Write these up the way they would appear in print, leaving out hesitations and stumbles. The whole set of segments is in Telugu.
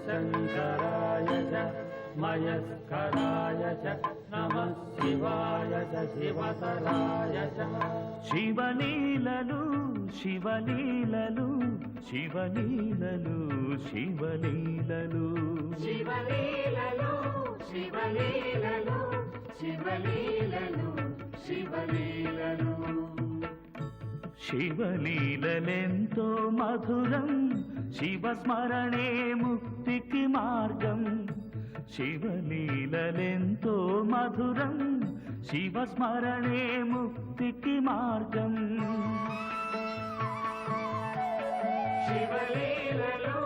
शंकराय च मयस्कराय च नमः शिवाय च शिवतराय च शिवलीललु शिवलीललु शिवलीललु शिवलीललु शिवलीललु शिवलीललु शिवलीललु शिवलीललु శివలీలలెంతో మధురం శివస్మరణే ముక్తికి మార్గం శివలీలలెంతో మధురం శివస్మరణే ముక్తికి మార్గం శివలీలలు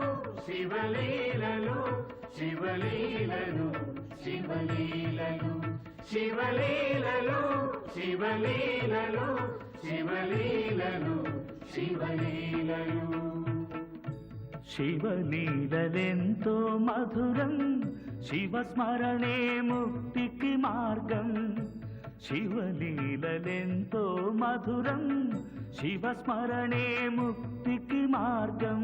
శివలీలలు శివలీలలు శివలీలలు శివలీలలు శివలీలలు శివలీలలు శివలీలలు శివలీలలెంతో మధురం శివస్మరణే ముక్తికి మార్గం శివలీలలెంతో మధురం శివస్మరణే ముక్తికి మార్గం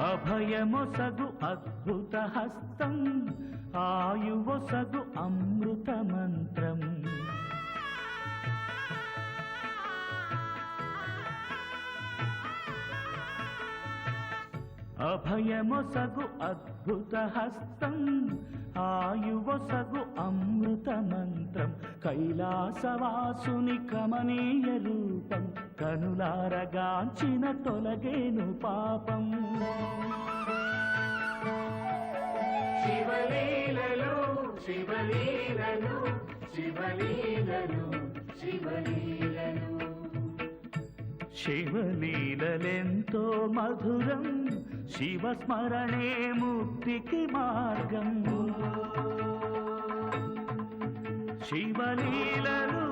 అభయమొసగు అద్భుత హస్తం ఆయువొసగు అమృత మంత్రం అభయమొసగు అద్భుత హస్తం ఆయువొసగు అమృత మంత్రం కైలాసవాసుని కమనీయ రూపం కనులారగాంచిన తొలగేను పాపం శివలీలలు శివలీలలు శివలీలలు శివలీలలు శివలీలలెంతో మధురం శివస్మరణే ముక్తికి మార్గం శివలీలలు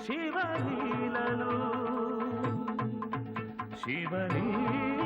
శివలీలలు శివలీలలు